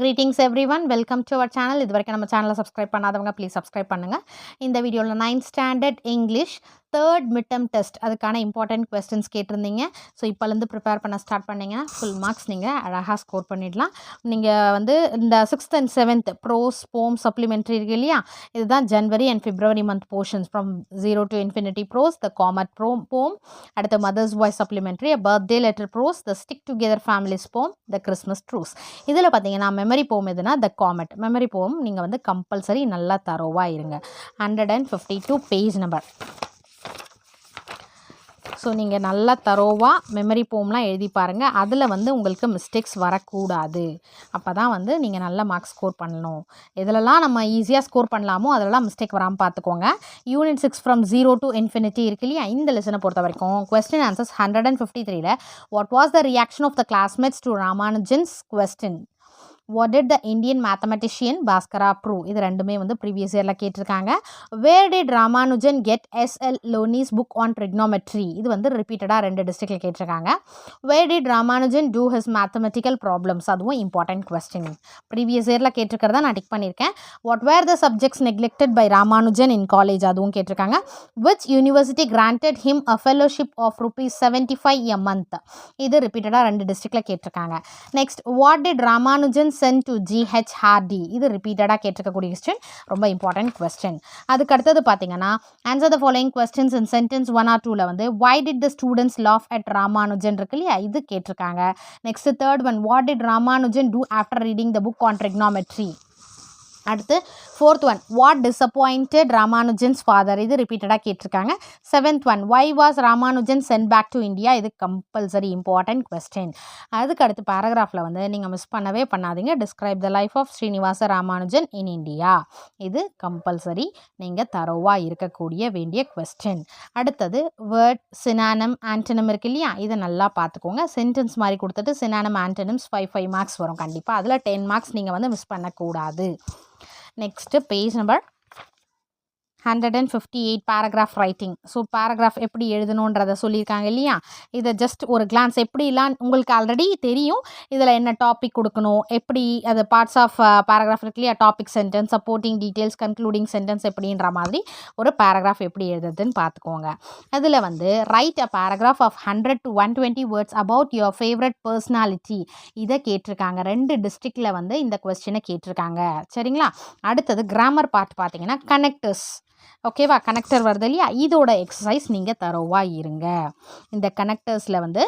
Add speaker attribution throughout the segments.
Speaker 1: Greetings everyone, welcome to our channel. இதுவரைக்கும் நம்ம சேனலை சப்ஸ்கிரைப் பண்ணாதவங்க ப்ளீஸ் சப்ஸ்கிரைப் பண்ணுங்கள். இந்த வீடியோவில் 9th standard English third midterm test அதுக்கான இம்பார்ட்டன்ட் கொஸ்டின்ஸ் கேட்டிருந்தீங்க. ஸோ இப்போலேருந்து ப்ரிப்பேர் பண்ண ஸ்டார்ட் பண்ணிங்கன்னா ஃபுல் மார்க்ஸ் நீங்கள் அழகாக ஸ்கோர் பண்ணிடலாம். நீங்கள் வந்து இந்த 6th and 7th ப்ரோஸ் போம் சப்ளிமெண்ட்ரி இருக்கு இல்லையா, இதுதான் January and February month portions from 0 to infinity prose, the comet poem, அடுத்த mother's voice supplementary, birthday letter prose, the stick together families poem, the Christmas truce. இதில் பார்த்தீங்கன்னா memory போம் எதுனா த Comet. Memory போம் நீங்கள் வந்து கம்பல்சரி நல்லா தரோவாக இருங்க. 152 பேஜ் நம்பர். ஸோ நீங்கள் நல்லா தரோவாக மெமரி போம்லாம் எழுதி பாருங்கள். அதில் வந்து உங்களுக்கு மிஸ்டேக்ஸ் வரக்கூடாது. அப்போ தான் வந்து நீங்கள் நல்ல மார்க்ஸ் ஸ்கோர் பண்ணணும். எதுலலாம் நம்ம ஈஸியாக ஸ்கோர் பண்ணலாமோ அதிலலாம் மிஸ்டேக் வராமல் பார்த்துக்கோங்க. யூனிட் 6 ஃப்ரம் 0 to infinity இருக்கு இல்லையா, இந்த லெசனை பொறுத்த வரைக்கும் கொஸ்டின் ஆன்சர்ஸ் 153ல் what was the reaction of the classmates to Ramanujan's question, what did the Indian mathematician Bhaskara prove? இது ரெண்டுமே வந்து ப்ரீவியஸ் இயரில் கேட்டிருக்காங்க. where did Ramanujan get S.L. Loni's book on trigonometry? இது வந்து ரிப்பீட்டடாக 2 டிஸ்ட்ரிக்டில் கேட்டிருக்காங்க. where did Ramanujan do his mathematical problems? அதுவும் இம்பார்ட்டன்ட் கொஸ்டின், ப்ரீவியஸ் இயரில் கேட்டிருக்கிறதா நான் டிக் பண்ணியிருக்கேன். what were the subjects neglected by Ramanujan in college? அதுவும் கேட்டிருக்காங்க. which university granted him a fellowship of ₹75 a month? இது ரிப்பீட்டடாக 2 டிஸ்ட்ரிக்டில் கேட்டிருக்காங்க. Next, what did Ramanujan send to G.H. Hardy? இது ரிப்பீட்டடாக கேட்டிருக்கக்கூடிய கொஸ்டின், ரொம்ப இம்பார்ட்டன்ட் கொஸ்டின். அதுக்கு அடுத்தது பார்த்தீங்கன்னா answer the following questions in sentence 1 or 2ல வந்து why did the students laugh at Ramanujan இருக்கு இல்லையா, இது கேட்டிருக்காங்க. Next third one, what did Ramanujan do after reading the book on trigonometry? அடுத்து fourth one, what disappointed Ramanujan's father? இது ரிப்பீட்டடாக கேட்டிருக்காங்க. Seventh one, why was Ramanujan sent back to India? இது compulsory important question. அதுக்கு அடுத்து பேராகிராஃபில் வந்து நீங்கள் மிஸ் பண்ணவே பண்ணாதீங்க, describe the life of Srinivasa Ramanujan in India. இது கம்பல்சரி நீங்கள் தரோவாக இருக்கக்கூடிய வேண்டிய கொஸ்டின். அடுத்தது வேர்ட் சினானம் ஆன்டனம் இருக்கு இல்லையா, இதை நல்லா பார்த்துக்கோங்க. சென்டென்ஸ் மாதிரி கொடுத்துட்டு சினானம் ஆன்டனம்ஸ் 5 மார்க்ஸ் வரும் கண்டிப்பாக. அதில் 10 மார்க்ஸ் நீங்கள் வந்து மிஸ் பண்ணக்கூடாது. Next page number 158 paragraph writing. So paragraph எப்படி எழுதணுன்றதை சொல்லியிருக்காங்க இல்லையா, இதை ஜஸ்ட் ஒரு கிளான்ஸ் எப்படிலாம் உங்களுக்கு ஆல்ரெடி தெரியும். இதில் என்ன டாபிக் கொடுக்கணும், எப்படி அது பார்ட்ஸ் ஆஃப் பேராகிராஃப் இருக்கு இல்லையா, topic sentence, supporting details, concluding sentence எப்படின்ற மாதிரி ஒரு பேராகிராஃப் எப்படி எழுதுறதுன்னு பார்த்துக்கோங்க. அதில் வந்து write a paragraph of 100 to 120 words about your favourite personality. இதை கேட்டிருக்காங்க. 2 டிஸ்ட்ரிக்டில் வந்து இந்த கொஸ்டினை கேட்டிருக்காங்க. சரிங்களா. அடுத்தது கிராமர் பார்ட் பார்த்தீங்கன்னா கனெக்டர்ஸ். ஓகேவா, கனெக்டர் வருது இல்லையா, இதோட எக்ஸசைஸ் நீங்கள் தரோவாக இருங்க. இந்த கனெக்டர்ஸில் வந்து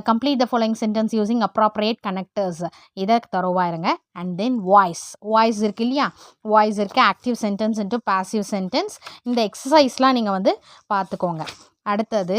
Speaker 1: complete the following sentence using appropriate connectors, இதை தரோவாக இருங்க. அண்ட் தென் வாய்ஸ் இருக்கு இல்லையா, வாய்ஸ் இருக்குது, active sentence into passive sentence. இந்த எக்ஸசைஸ்லாம் நீங்கள் வந்து பார்த்துக்கோங்க. அடுத்தது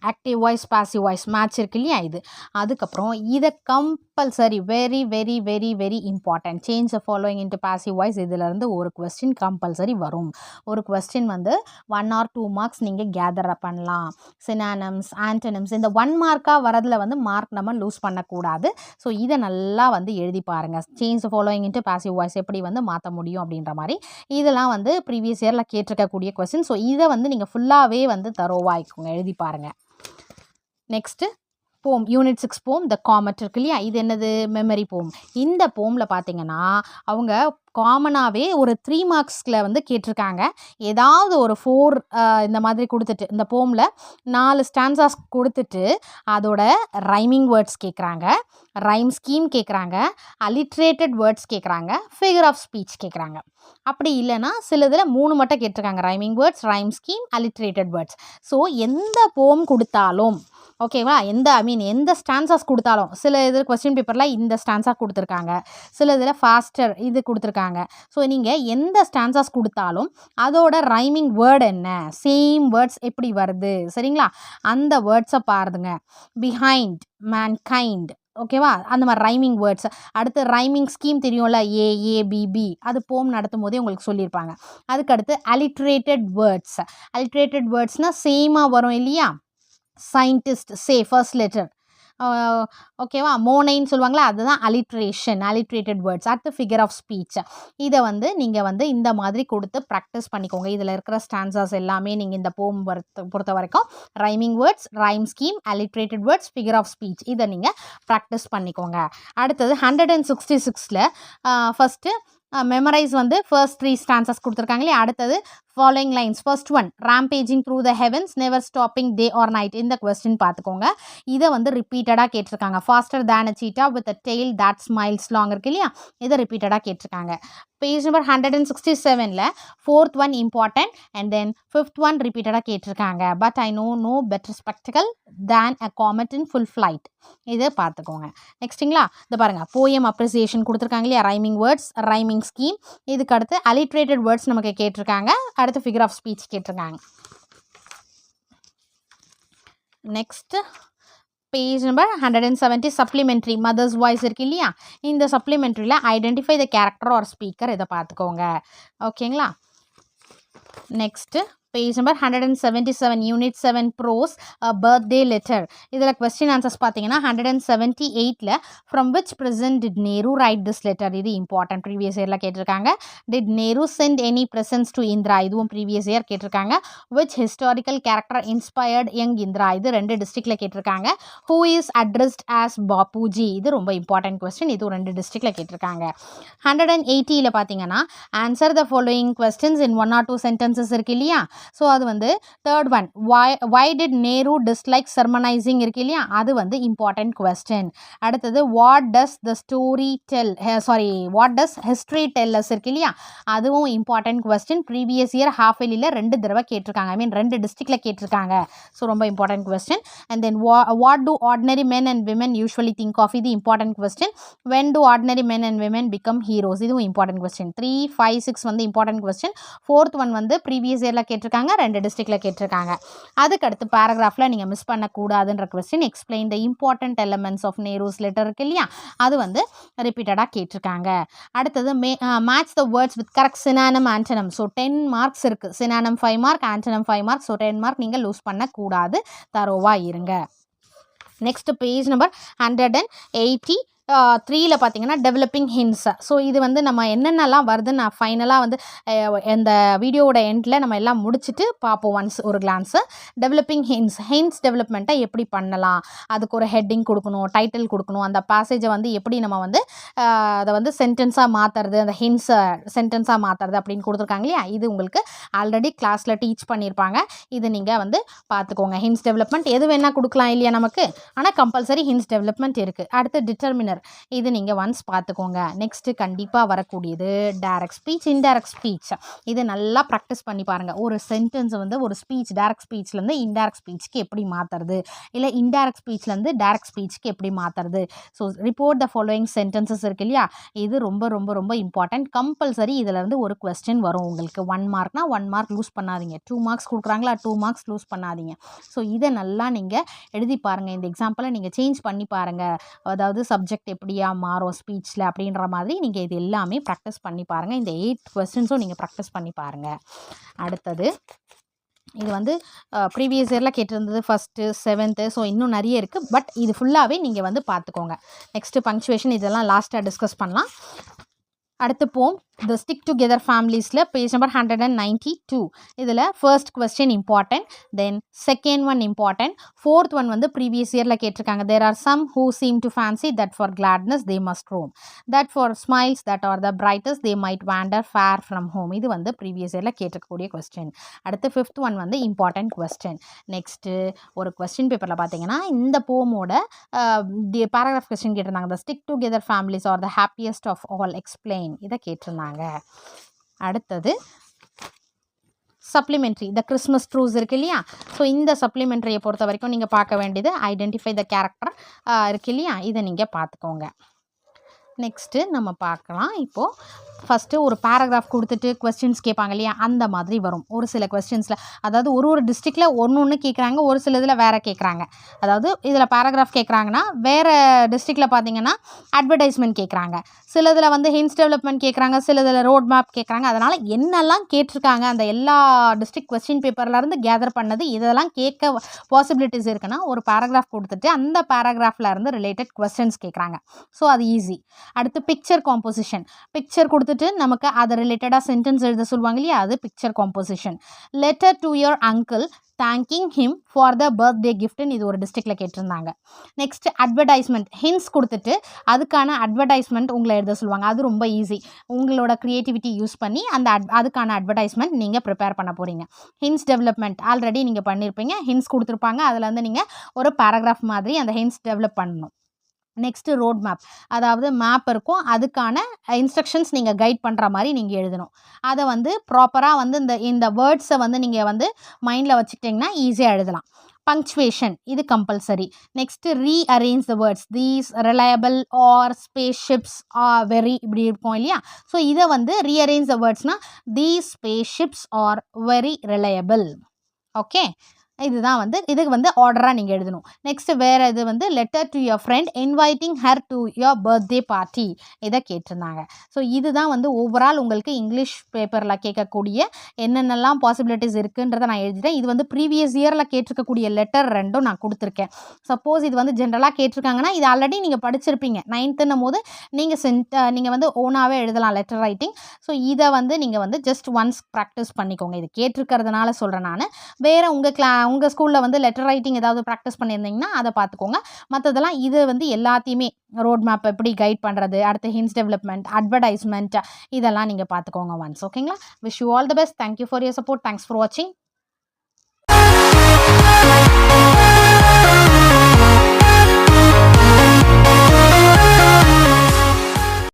Speaker 1: active voice passive voice match இருக்கு இல்லையா, இது. அதுக்கப்புறம் இதை compulsory very very very very important, change the following into passive voice. இதிலேருந்து ஒரு கொஸ்டின் கம்பல்சரி வரும். ஒரு கொஸ்டின் வந்து 1 or 2 மார்க்ஸ் நீங்கள் கேதர் பண்ணலாம். சினானம்ஸ் ஆன்டனம்ஸ் இந்த 1 மார்க்காக வரதில் வந்து மார்க் நம்ம லூஸ் பண்ணக்கூடாது. ஸோ இதை நல்லா வந்து எழுதி பாருங்கள். Change the following into passive voice எப்படி வந்து மாற்ற முடியும் அப்படின்ற மாதிரி. இதெல்லாம் வந்து ப்ரீவியஸ் இயரில் கேட்டிருக்கக்கூடிய கொஸ்டின். ஸோ இதை வந்து நீங்கள் ஃபுல்லாகவே வந்து தரோவாய்க்குங்க, எழுதி பாருங்கள். நெக்ஸ்ட்டு போம், யூனிட் 6 போம் த காமெட் இருக்கு இல்லையா, இது என்னது, மெமரி போம். இந்த போமில் பார்த்தீங்கன்னா அவங்க காமனாகவே ஒரு 3 மார்க்ஸில் வந்து கேட்டிருக்காங்க. ஏதாவது ஒரு 4 இந்த மாதிரி கொடுத்துட்டு, இந்த போமில் 4 ஸ்டான்சாஸ் கொடுத்துட்டு அதோட ரைமிங் வேர்ட்ஸ் கேட்குறாங்க, ரைம் ஸ்கீம் கேட்குறாங்க, அலிட்ரேட்டட் வேர்ட்ஸ் கேட்குறாங்க, ஃபிகர் ஆஃப் ஸ்பீச் கேட்குறாங்க. அப்படி இல்லைன்னா சில இதில் 3 மட்டும் கேட்டிருக்காங்க, rhyming words, rhyme scheme, alliterated words. So எந்த போம் கொடுத்தாலும் ஓகேவா, எந்த ஸ்டான்சாஸ் கொடுத்தாலும், சில இது கொஸ்டின் பேப்பரில் இந்த ஸ்டான்ஸா கொடுத்துருக்காங்க, சில இதில் ஃபாஸ்டர் இது கொடுத்துருக்காங்க. ஸோ நீங்கள் எந்த ஸ்டான்சாஸ் கொடுத்தாலும் அதோட ரைமிங் வேர்டு என்ன, சேம் வேர்ட்ஸ் எப்படி வருது, சரிங்களா, அந்த வேர்ட்ஸை பாருங்க. பிஹைண்ட், மேன்கைண்ட், ஓகேவா, அந்த மாதிரி ரைமிங் வேர்ட்ஸ். அடுத்து ரைமிங் ஸ்கீம் தெரியும்ல, ஏஏபிபி, அது போம் நடத்தும் போதே உங்களுக்கு சொல்லியிருப்பாங்க. அதுக்கடுத்து அலிட்ரேட்டட் வேர்ட்ஸ்னால் சேமாக வரும் இல்லையா, சயின்டிஸ்ட் சே ஃபர்ஸ்ட் லெட்டர், ஓகேவா, மோனைன்னு சொல்லுவாங்களா, அதுதான் அலிட்ரேஷன், அலிட்ரேட்டட் வேர்ட்ஸ். அடுத்து ஃபிகர் ஆஃப் ஸ்பீச். இதை வந்து நீங்கள் வந்து இந்த மாதிரி கொடுத்து ப்ராக்டிஸ் பண்ணிக்கோங்க. இதில் இருக்கிற ஸ்டான்சாஸ் எல்லாமே நீங்கள் இந்த போம் பொறுத்த வரைக்கும் rhyming words, rhyme scheme, alliterated words, figure of speech, இதை நீங்கள் ப்ராக்டிஸ் பண்ணிக்கோங்க. அடுத்தது 166ல் ஃபஸ்ட்டு மெமரைஸ் வந்து ஃபர்ஸ்ட் 3 ஸ்டான்சஸ் கொடுத்துருக்காங்க இல்லையா. அடுத்தது following lines. First one, rampaging through the heavens, never stopping day or night. இந்த கொஸ்டின் பார்த்துக்கோங்க. இதை வந்து ரிப்பீட்டடாக கேட்டிருக்காங்க. Faster than a cheetah with a tail that smiles long இருக்கு இல்லையா, இதை ரிப்பீட்டடாக கேட்டிருக்காங்க. பேஜ் நம்பர் 167ல் fourth one important and then fifth one ரிப்பீட்டடாக கேட்டிருக்காங்க. But I know better spectacle than a comet in full flight. இதை பார்த்துக்கோங்க. நெக்ஸ்ட்டுங்களா, இந்த பாருங்கள், போயம் அப்ரிசியேஷன் கொடுத்துருக்காங்க இல்லையா, ரைமிங் வேர்ட்ஸ், ரைமிங் ஸ்கீம். இதுக்கு அடுத்து அலிட்ரேட்டட் வேர்ட்ஸ் நமக்கு கேட்டிருக்காங்க. அடுத்து ஃபிகர் ஆஃப் ஸ்பீச் கேட்டிருக்காங்க. Next page number 170 supplementary mother's voice இருக்கு இல்லையா, இந்த சப்ளிமெண்ட்ரியில் identify the character or speaker, இதை பார்த்துக்கோங்க. ஓகேங்களா. Next page number 177 unit 7 prose birthday letter. இதில் கொஸ்டின் ஆன்சர்ஸ் பார்த்தீங்கன்னா 178ல் from which present did Nehru write this letter, இது இம்பார்ட்டன்ட், ப்ரீவியஸ் இயரில் கேட்டிருக்காங்க. Did Nehru send any presents to Indira, இதுவும் ப்ரீவியஸ் இயர் கேட்டிருக்காங்க. Which historical character inspired young Indira, இது 2 டிஸ்ட்ரிக்டில் கேட்டிருக்காங்க. Who is addressed as Bapuji, இது ரொம்ப இம்பார்ட்டன்ட் கொஸ்டின், இது 2 டிஸ்ட்ரிக்டில் கேட்டிருக்காங்க. 180ல் பார்த்தீங்கன்னா answer the following questions in 1 or 2 sentences இருக்கு இல்லையா. ஸோ அது வந்து third one, why did Nehru dislike sermonising இருக்கு இல்லையா, அது வந்து இம்பார்ட்டன்ட் கொஸ்டின். அடுத்தது what does history tell us இருக்கு இல்லையா, அதுவும் important question. Previous year half இயர்லியில் 2 தடவை கேட்டிருக்காங்க, ஐ மீன் 2 டிஸ்ட்ரிக்டில் கேட்டிருக்காங்க. ஸோ ரொம்ப important question. And then what do ordinary men and women usually think of, இது important question. When do ordinary men and women become heroes, இதுவும் இம்பார்ட்டன்ட் கொஸ்டின். 3, 5, 6 வந்து important question. Fourth one வந்து ப்ரீவியஸ் இயரில் கேட்டிருக்காங்க, 2 டிஸ்ட்ரிக்டில் கேட்டிருக்காங்க. அதுக்கடுத்து பேராகிராஃபில் நீங்கள் மிஸ் பண்ணக்கூடாதுன்ற கொஸ்டின், explain the important elements of Nehru's letter இருக்கு இல்லையா, அது வந்து ரிப்பீட்டடாக கேட்டிருக்காங்க. அடுத்தது match the words with correct synonym antonym. So 10 marks இருக்குது, synonym 5 mark, antonym 5 mark. So 10 mark நீங்கள் லூஸ் பண்ணக்கூடாது, தரோவாக இருங்க. நெக்ஸ்ட் பேஜ் நம்பர் 183ல் பார்த்தீங்கன்னா டெவலப்பிங் ஹின்ஸ். ஸோ இது வந்து நம்ம என்னென்னலாம் வருதுன்னு நான் ஃபைனலாக வந்து இந்த வீடியோவோட எண்டில் நம்ம எல்லாம் முடிச்சுட்டு பார்ப்போம் ஒன்ஸ் ஒரு கிளான்ஸு. டெவலப்பிங் ஹின்ஸ் டெவலப்மெண்ட்டை எப்படி பண்ணலாம், அதுக்கு ஒரு ஹெட்டிங் கொடுக்கணும், டைட்டில் கொடுக்கணும், அந்த பேசேஜை வந்து எப்படி நம்ம வந்து அதை வந்து சென்டென்ஸாக மாற்றுறது, அந்த ஹின்ஸை சென்டென்ஸாக மாற்றுறது அப்படின்னு கொடுத்துருக்காங்க இல்லையா, இது உங்களுக்கு ஆல்ரெடி கிளாஸில் டீச் பண்ணியிருப்பாங்க. இது நீங்கள் வந்து பார்த்துக்கோங்க. ஹின்ஸ் டெவலப்மெண்ட் எது வேணால் கொடுக்கலாம் இல்லையா நமக்கு, ஆனால் கம்பல்சரி ஹின்ஸ் டெவலப்மெண்ட் இருக்குது. அடுத்து டிட்டர்மினர், இது நீங்கள் ஒன்ஸ் பார்த்துக்கோங்க. நெக்ஸ்ட்டு கண்டிப்பாக வரக்கூடியது டைரக்ட் ஸ்பீச், இன்டைரக்ட் ஸ்பீச். இது நல்லா ப்ராக்டிஸ் பண்ணி பாருங்கள். ஒரு சென்டென்ஸ் வந்து ஒரு ஸ்பீச் டைரக்ட் ஸ்பீச்லேருந்து இன்டைரக்ட் ஸ்பீச்சுக்கு எப்படி மாற்றுறது, இல்லை இன்டைரக்ட் ஸ்பீச்லேருந்து டைரக்ட் ஸ்பீச்சுக்கு எப்படி மாற்றுறது. So report the following sentences இருக்கு இல்லையா, இது ரொம்ப ரொம்ப ரொம்ப இம்பார்ட்டன்ட். கம்பல்சரி இதிலேருந்து ஒரு கொஸ்டின் வரும் உங்களுக்கு. 1 மார்க்னா 1 மார்க் லூஸ் பண்ணாதீங்க. 2 மார்க்ஸ் கொடுக்குறாங்களா, 2 மார்க்ஸ் லூஸ் பண்ணாதீங்க. ஸோ இதை நல்லா நீங்கள் எழுதி பாருங்கள். இந்த எக்ஸாம்பிளை நீங்கள் சேஞ்ச் பண்ணி பாருங்கள். அதாவது சப்ஜெக்ட் எப்படியா மாறும் ஸ்பீச்சில் அப்படின்ற மாதிரி நீங்கள் இது எல்லாமே ப்ராக்டிஸ் பண்ணி பாருங்கள். இந்த 8 கொஸ்டின்ஸும் நீங்கள் ப்ராக்டிஸ் பண்ணி பாருங்கள். அடுத்தது இது வந்து ப்ரீவியஸ் இயரில் கேட்டிருந்தது ஃபஸ்ட்டு 7th. ஸோ இன்னும் நிறைய இருக்குது, பட் இது ஃபுல்லாகவே நீங்கள் வந்து பார்த்துக்கோங்க. நெக்ஸ்ட்டு பங்க்சுவேஷன், இதெல்லாம் லாஸ்ட்டாக டிஸ்கஸ் பண்ணலாம். அடுத்து போம் த ஸ்டிக் டுகெதர் ஃபேமிலிஸில் பேஜ் நம்பர் 192. இதில் first question important, then second one important, fourth one வந்து ப்ரீவியஸ் இயரில் கேட்டிருக்காங்க. There are some who seem to fancy that for gladness they must roam, that for smiles that are the brightest they might wander far from home. இது வந்து previous இயரில் கேட்டிருக்கக்கூடிய question. அடுத்து fifth one வந்து important question. Next ஒரு question பேப்பரில் பார்த்தீங்கன்னா இந்த போமோட பேராகிராஃப் கொஸ்டின் கேட்டிருந்தாங்க. The stick together families are the happiest of all, explain, இதை கேட்டிருந்தாங்க. அடுத்தது சப்ளிமெண்ட்ரி, த கிறிஸ்மஸ் ட்ரூஸ் இருக்கு இல்லையா. ஸோ இந்த சப்ளிமெண்ட்ரியை பொறுத்த வரைக்கும் நீங்கள் பார்க்க வேண்டியது ஐடென்டிஃபை த கேரக்டர் இருக்கு இல்லையா, இதை நீங்கள் பார்த்துக்கோங்க. நெக்ஸ்ட்டு நம்ம பார்க்கலாம். இப்போது ஃபஸ்ட்டு ஒரு பேராகிராஃப் கொடுத்துட்டு கொஸ்டின்ஸ் கேட்பாங்க இல்லையா, அந்த மாதிரி வரும் ஒரு சில கொஸ்டின்ஸில். அதாவது ஒரு டிஸ்ட்ரிக்டில் ஒன்று கேட்குறாங்க, ஒரு சில இதில் வேறு கேட்குறாங்க. அதாவது இதில் பேராகிராஃப் கேட்குறாங்கன்னா, வேறு டிஸ்ட்ரிக்டில் பார்த்தீங்கன்னா அட்வர்டைஸ்மெண்ட் கேட்குறாங்க, சில இதில் வந்து ஹின்ஸ் டெவலப்மெண்ட் கேட்குறாங்க, சில இதில் ரோட் மேப் கேட்குறாங்க. அதனால் என்னெல்லாம் கேட்டிருக்காங்க அந்த எல்லா டிஸ்ட்ரிக்ட் கொஸ்டின் பேப்பர்லேருந்து கேதர் பண்ணது இதெல்லாம் கேட்க பாசிபிலிட்டிஸ் இருக்குன்னா, ஒரு பேராகிராஃப் கொடுத்துட்டு அந்த பேராகிராஃபில் இருந்து ரிலேட்டட் கொஸ்டின்ஸ் கேட்குறாங்க. ஸோ அது ஈஸி. அடுத்து பிக்சர் காம்போசிஷன். பிக்சர் கொடுத்துட்டு நமக்கு அது ரிலேட்டடாக சென்டென்ஸ் எழுத சொல்லுவாங்க இல்லையா, அது picture composition. Letter to your uncle thanking him for the birthday கிஃப்ட்னு இது ஒரு டிஸ்ட்ரிக்டில் கேட்டிருந்தாங்க. Next advertisement. ஹின்ஸ் கொடுத்துட்டு அதுக்கான அட்வர்டைஸ்மெண்ட் உங்களை எழுத சொல்லுவாங்க. அது ரொம்ப ஈஸி. உங்களோட க்ரியேட்டிவிட்டி யூஸ் பண்ணி அதுக்கான அட்வர்டைஸ்மெண்ட் நீங்கள் ப்ரிப்பேர் பண்ண போகிறீங்க. ஹின்ஸ் டெவலப்மெண்ட் ஆல்ரெடி நீங்கள் பண்ணியிருப்பீங்க. ஹின்ஸ் கொடுத்துருப்பாங்க, அதில் வந்து நீங்கள் ஒரு பேராகிராஃப் மாதிரி அந்த ஹின்ஸ் டெவலப் பண்ணணும். Next road map. அதாவது மேப் இருக்கும், அதுக்கான இன்ஸ்ட்ரக்ஷன்ஸ் நீங்கள் கைட் பண்ணுற மாதிரி நீங்கள் எழுதணும். அதை வந்து ப்ராப்பராக வந்து இந்த வேர்ட்ஸை வந்து நீங்கள் வந்து மைண்டில் வச்சுக்கிட்டிங்கன்னா ஈஸியாக எழுதலாம். பங்க்சுவேஷன் இது compulsory. Next rearrange the words. These, reliable, are, spaceships, are, very இப்படி இருக்கும் இல்லையா. ஸோ இதை வந்து ரீஅரேஞ்ச் த வேர்ட்ஸ்னால் these spaceships are very reliable. Okay, இதுதான் வந்து இதுக்கு வந்து ஆர்டராக நீங்கள் எழுதணும். நெக்ஸ்ட்டு வேறு இது வந்து letter to your friend inviting her to your birthday party இதை கேட்டிருந்தாங்க. ஸோ இதுதான் வந்து ஓவரால் உங்களுக்கு இங்கிலீஷ் பேப்பரில் கேட்கக்கூடிய என்னென்னலாம் பாசிபிலிட்டிஸ் இருக்குன்றதை நான் எழுதிட்டேன். இது வந்து ப்ரீவியஸ் இயரில் கேட்டிருக்கக்கூடிய லெட்டர் ரெண்டும் நான் கொடுத்துருக்கேன். சப்போஸ் இது வந்து ஜென்ரலாக கேட்டிருக்காங்கன்னா இது ஆல்ரெடி நீங்கள் படிச்சிருப்பீங்க. 9th போது நீங்கள் வந்து ஓனாகவே எழுதலாம் லெட்டர் ரைட்டிங். ஸோ இதை வந்து நீங்கள் வந்து ஜஸ்ட் ஒன்ஸ் ப்ராக்டிஸ் பண்ணிக்கோங்க. இது கேட்டிருக்கிறதுனால சொல்கிறேன் நான். வேறு உங்கள் ஸ்கூலில் வந்து லெட்டர் ரைட்டிங் ஏதாவது ப்ராக்டிஸ் பண்ணியிருந்தீங்கன்னா அதை பார்த்துக்கோங்க. மற்றதெல்லாம் இது வந்து எல்லாத்தையுமே ரோட் மேப் எப்படி கைட் பண்ணுறது, அடுத்து ஹின்ஸ் டெவலப்மெண்ட், அட்வர்டைஸ்மெண்ட் இதெல்லாம் நீங்கள் பார்த்துக்கோங்க ஒன்ஸ். ஓகேங்களா? Wish you all the best. Thank you for your support. Thanks for வாட்சிங்.